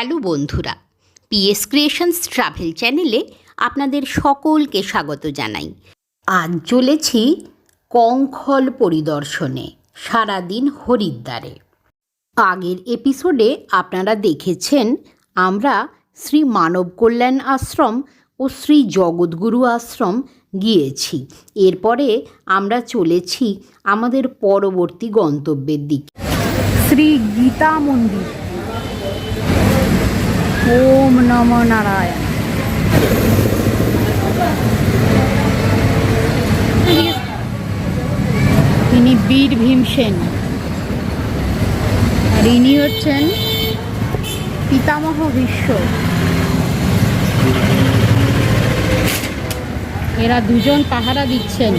Hello বন্ধুরা, PS creations travel চ্যানেলে আপনাদের সকলকে স্বাগত জানাই। আজ চলেছি কঙ্খল পরিদর্শনে, সারাদিন হরিদ্বারে। আগের এপিসোডে আপনারা দেখেছেন আমরা শ্রী মানব কল্যাণ আশ্রম ও শ্রী জগৎগুরু আশ্রম গিয়েছি। এরপরে আমরা চলেছি আমাদের পরবর্তী গন্তব্যের দিকে, শ্রী গীতা মন্দির। ওম নমো নারায়ণ। তিনি বীর ভীমসেন, আর ইনি হচ্ছেন পিতামহ ভীষ্ম। এরা দুজন পাহারা দিচ্ছেন।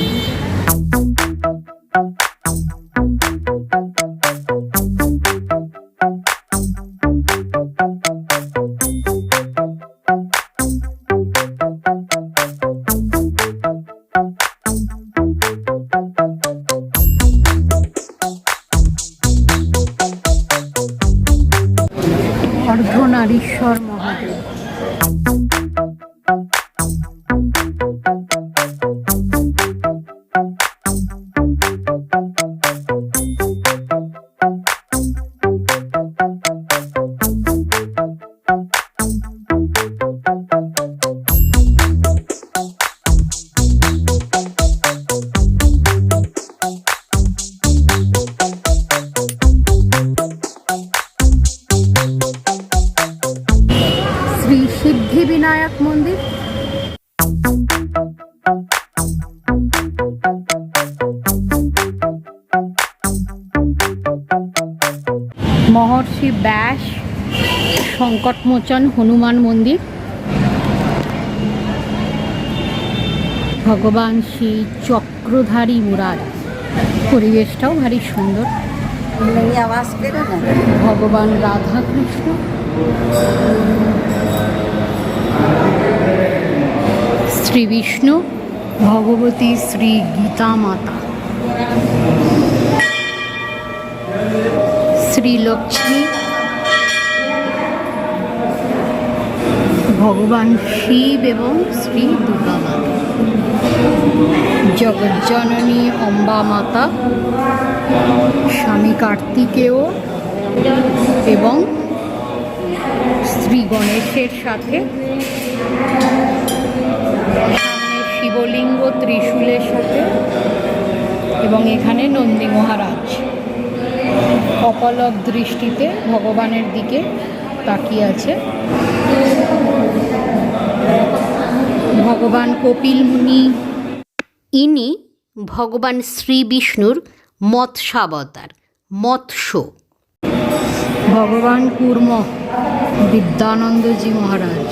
অর্ধনারীশ্বর মহাদেব। শ্রী সিদ্ধিবিনায়ক মন্দির। মহর্ষি ব্যাস সংকটমোচন হনুমান মন্দির। ভগবান শ্রী চক্রধারী মুরাদ, পরিবেশটাও ভারী সুন্দর। ভগবান রাধাকৃষ্ণ। শ্রী বিষ্ণু, ভগবতী শ্রী গীতা মাতা, শ্রী লক্ষ্মী, ভগবান শিব এবং শ্রী দুর্গা মাতা, জগজ্জননী অম্বা মাতা, স্বামী কার্তিকেয় এবং শ্রী গণেশের সাথে সামনে শিবলিঙ্গ ত্রিশূলের সাথে, এবং এখানে নন্দী মহারাজ অপলক দৃষ্টিতে ভগবানের দিকে তাকিয়ে আছে। ভগবান কপিল মুনি, ইনি ভগবান শ্রী বিষ্ণুর মৎস্যাবতার, মৎস্য। ভগবান কুর্ম, বিদ্যানন্দজি মহারাজ,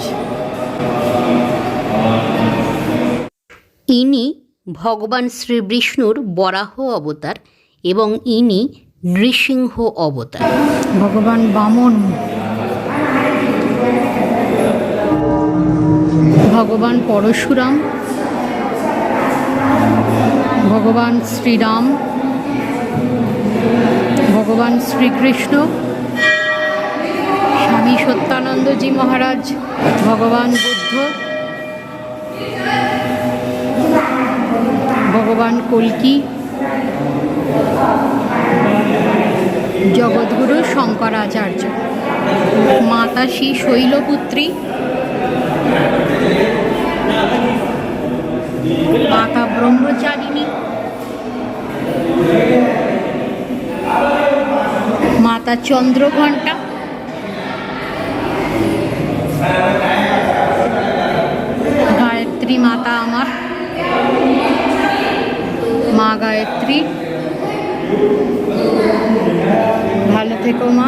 ইনি ভগবান শ্রী বিষ্ণুর বরাহ অবতার এবং ইনি নৃসিংহ অবতার। ভগবান বামন, ভগবান পরশুরাম, ভগবান শ্রীরাম, ভগবান শ্রীকৃষ্ণ, স্বামী সত্যানন্দজি মহারাজ, ভগবান বুদ্ধ, ভগবান কল্কি, জগৎগুরু শঙ্করাচার্য, মাতা শ্রী শৈলপুত্রী, মাতা ব্রহ্মচারিণী, মাতা চন্দ্রঘণ্টা, গায়ত্রী মাতা আমার, মা গায়ত্রী, ভালো থেকো মা।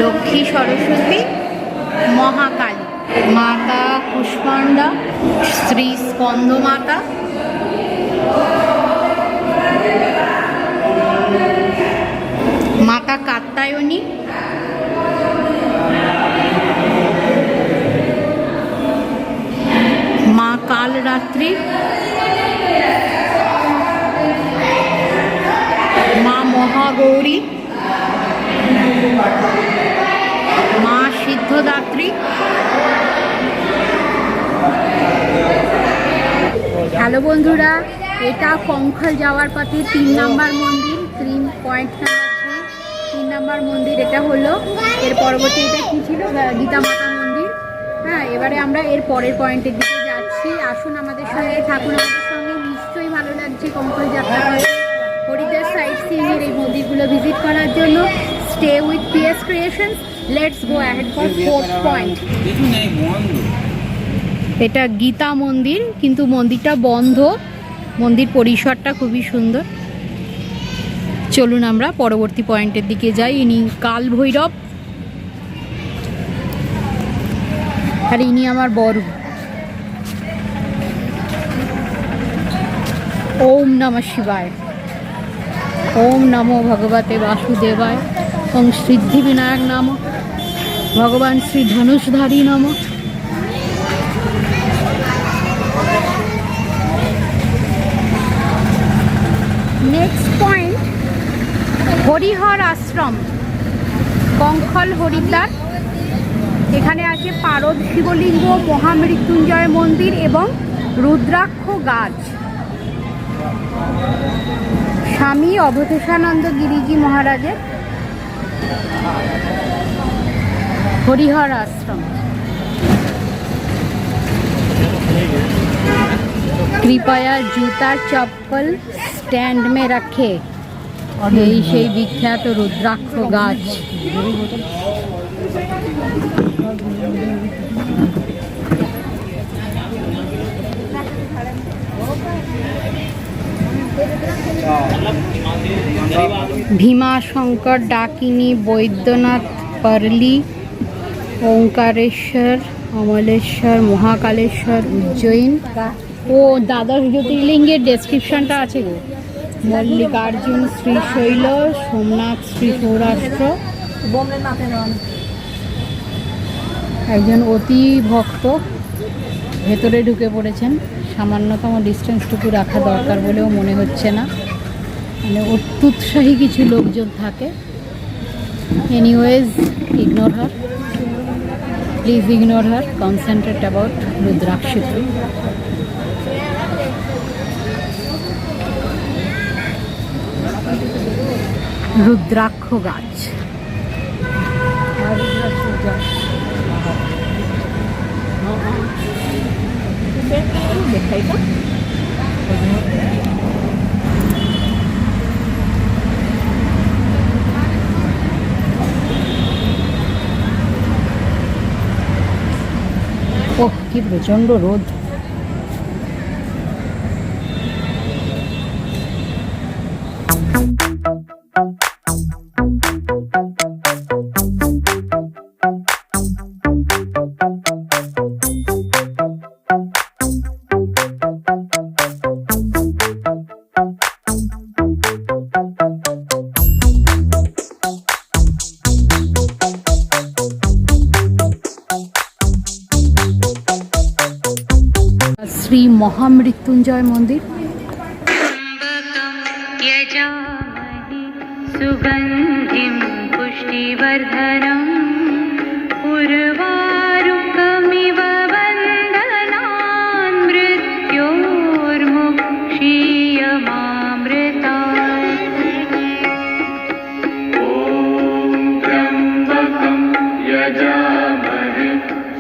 লক্ষ্মী সরস্বতী, মহাকালী, মাতা কুষ্মাণ্ডা, শ্রী স্কন্দ মাতা, মাতা কাত্যায়নী, মা কালরাত্রি, মা মহাগৌরী, মা সিদ্ধি তীর্থযাত্রী। হ্যালো বন্ধুরা, এটা কঙ্খল যাওয়ার পথে 3 নম্বর মন্দির, 3 নম্বর মন্দির এটা হলো। এর পরবর্তী এটা কি ছিল? গীতা মাতা মন্দির। হ্যাঁ, এবারে আমরা এর পরের পয়েন্টের দিকে যাচ্ছি। আসুন আমাদের সঙ্গে থাকুন, আমাদের সঙ্গে। নিশ্চয়ই ভালো লাগছে কঙ্খল যাত্রা করে হরিদ্বার সাইট সিইংয়ের এই মন্দিরগুলো ভিজিট করার জন্য। Stay with PS creations. Let's go ahead for 4th point. এটা গীতা মন্দির, কিন্তু মন্দিরটা বন্ধ। মন্দির পরিসরটা খুবই সুন্দর। চলুন আমরা পরবর্তী পয়েন্টের দিকে যাই। ইনি কাল ভৈরব, আর ইনি আমার বড়। ওম নমঃ শিবায়, ওম নমো ভগবতে বাসুদেবায়, ওম সিদ্ধি বিনায়ক নাম, ভগবান শ্রী ধনুষধারী নাম। নেক্সট পয়েন্ট হরিহর আশ্রম, কঙ্খল হরিদ্বার। এখানে আছে পারদ শিবলিঙ্গ, মহামৃত্যুঞ্জয় মন্দির এবং রুদ্রাক্ষ গাছ। স্বামী অবধেশানন্দ গিরিজি মহারাজের হরিহর आश्रम। कृपया जूता चप्पल स्टैंड में रखे। এই সেই বিখ্যাত রুদ্রাক্ষ গাছ। भीमाशंकर, डाकिनी, बैद्यनाथ, परली, ओंकारेश्वर, अमलेश्वर, महाकालेश्वर, उज्जैन ও দ্বাদশ জ্যোতির্লিঙ্গের ডেসক্রিপশনটা আছে গো। মল্লিকার্জুন, শ্রীশৈল, সোমনাথ, শ্রী সৌরাষ্ট্র। একজন অতি ভক্ত ভেতরে ঢুকে পড়েছেন। সামান্যতম ডিস্টেন্সটুকু রাখা দরকার বলেও মনে হচ্ছে না, মানে অত্যুৎসাহী কিছু লোকজন থাকে। Anyways, ignore her, please ignore her, concentrate about rudraksha. Rudraksha গাছ। ওহ, কি প্রচণ্ড রোদ। শ্রী মহামৃত্যুঞ্জয় মন্দির। सुगन्धिं पुष्टिवर्धनम् उर्वारुकमिव वन्दनान् मृत्योर्मुक्षीयमामृतात्। ॐ त्र्यम्बकं यजामहे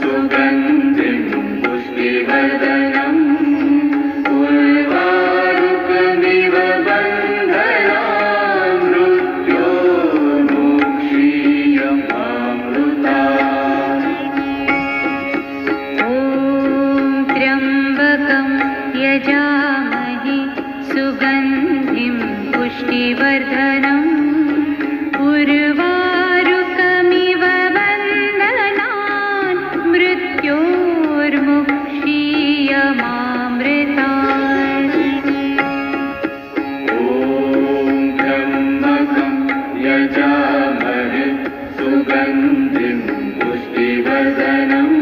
सुगन्धिं पुष्टिवर्धनम् उर्वारुकमिव वन्दनान् मृत्योर्मुक्षीयमामृतात्। ॐ त्र्यम्बकं यजामहे सुगन्धिं पुष्टिवर्धनम् उर्वारुकमिव वन्दनान् मृत्योर्मुक्षीयमामृतात्। ॐ त्र्यम्बकं यजामहे सुगन्धिं पुष्टिवर्धनम्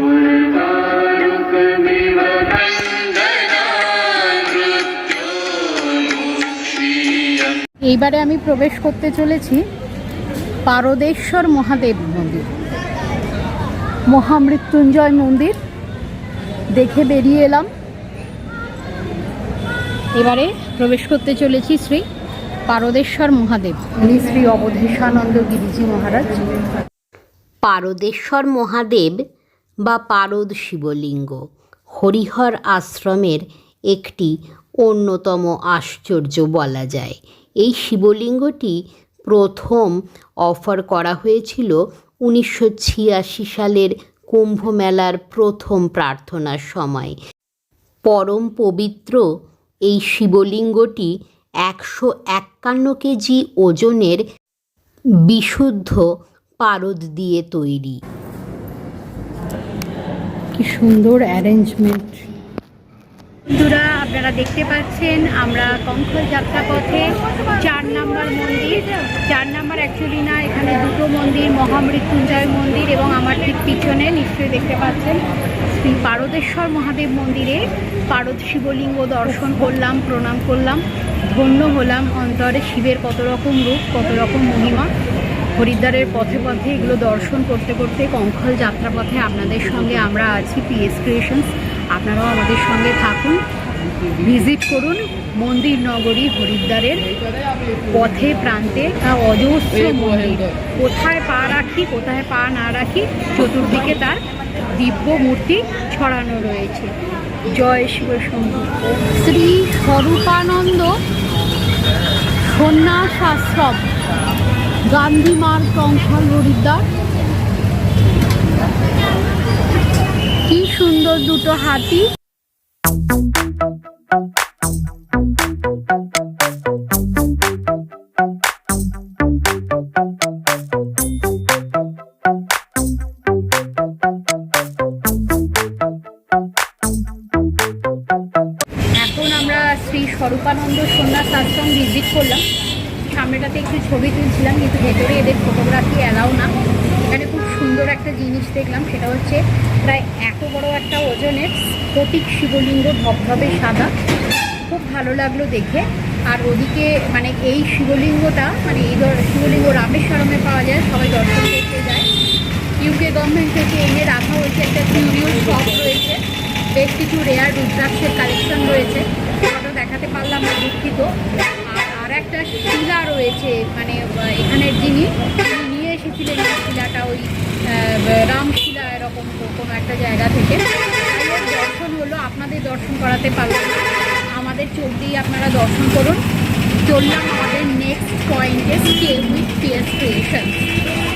उर्वारुकमिव वन्दनान् मृत्योर्मुक्षीयम्। এইবারে আমি প্রবেশ করতে চলেছি পারদেশ্বর মহাদেব মন্দির। মহামৃত্যুঞ্জয় মন্দির দেখে বেরিয়ে এলাম। এবারে প্রবেশ করতে চলেছি শ্রী পারদেশ্বর মহাদেব, ইনি শ্রী অবধেশানন্দ গিরিজি মহারাজ। পারদেশ্বর মহাদেব বা পারদ শিবলিঙ্গ হরিহর আশ্রমের একটি অন্যতম আশ্চর্য বলা যায়। এই শিবলিঙ্গটি প্রথম অফার করা হয়েছিল 1986 সালের কুম্ভ মেলার প্রথম প্রার্থনার সময়। পরম পবিত্র এই শিবলিঙ্গটি 151 কেজি ওজনের বিশুদ্ধ পারদ দিয়ে তৈরি। কি সুন্দর অ্যারেঞ্জমেন্ট। বন্ধুরা, আপনারা দেখতে পাচ্ছেন আমরা কঙ্খল যাত্রাপথে 4 নম্বর মন্দির, 4 নম্বর অ্যাকচুয়ালি না, এখানে দুটো মন্দির, মহামৃত্যুঞ্জয় মন্দির এবং আমার ঠিক পিছনে নিশ্চয়ই দেখতে পাচ্ছেন শ্রী পারদেশ্বর মহাদেব মন্দিরে পারদ শিবলিঙ্গ দর্শন করলাম, প্রণাম করলাম, ধন্য হলাম। অন্তরে শিবের কত রকম রূপ, কত রকম মহিমা। হরিদ্বারের পথে পথে এগুলো দর্শন করতে করতে কঙ্খল যাত্রাপথে আপনাদের সঙ্গে আমরা আছি পিএস ক্রিয়েশনস। আপনারাও আমাদের সঙ্গে থাকুন, ভিজিট করুন মন্দির নগরী হরিদ্বারের পথে প্রান্তে অজস্র মন্দির। কোথায় পা রাখি, কোথায় পা না রাখি, চতুর্দিকে তার দিব্য মূর্তি ছড়ানো রয়েছে। জয় শিব শম্ভু। শ্রী স্বরূপানন্দ সন্ন্যাস আশ্রম, গান্ধী মার্গ, কঙ্খল, হরিদ্বার। কি সুন্দর দুটো হাতি। এখন আমরা শ্রী স্বরূপানন্দ সন্ন্যাস আশ্রম ভিজিট করলাম। সামনেটাতে একটু ছবি তুলছিলাম, কিন্তু ভেতরে এদের ফটোগ্রাফি অ্যালাউ না। এখানে খুব সুন্দর একটা জিনিস দেখলাম, সেটা হচ্ছে প্রায় এত বড় একটা ওজনের স্ফটিক শিবলিঙ্গ, ধবধবে সাদা। খুব ভালো লাগলো দেখে। আর ওদিকে মানে এই শিবলিঙ্গটা, মানে এই শিবলিঙ্গ রামেশ্বরমে পাওয়া যায়, সবাই দর্শন করতে যায়। ইউকে গভর্নমেন্ট থেকে এনে রাখা হয়েছে। একটা কিউরিয়াস শপ রয়েছে, বেশ কিছু রেয়ার রুদ্রাক্ষের কালেকশন রয়েছে, সেটা দেখাতে পারলাম না, দুঃখিত। আর একটা শিলা রয়েছে, মানে এখানের যিনি নিয়ে এসেছিলেন এই শিলাটা, ওই রামশিলা এরকম কোনো একটা জায়গা থেকে। দর্শন হলো, আপনাদের দর্শন করাতে পারলাম না, আমাদের চোখ দিয়ে আপনারা দর্শন করুন। চললাম আমাদের নেক্সট পয়েন্টে, স্টে উইথ পিএস ক্রিয়েশনস।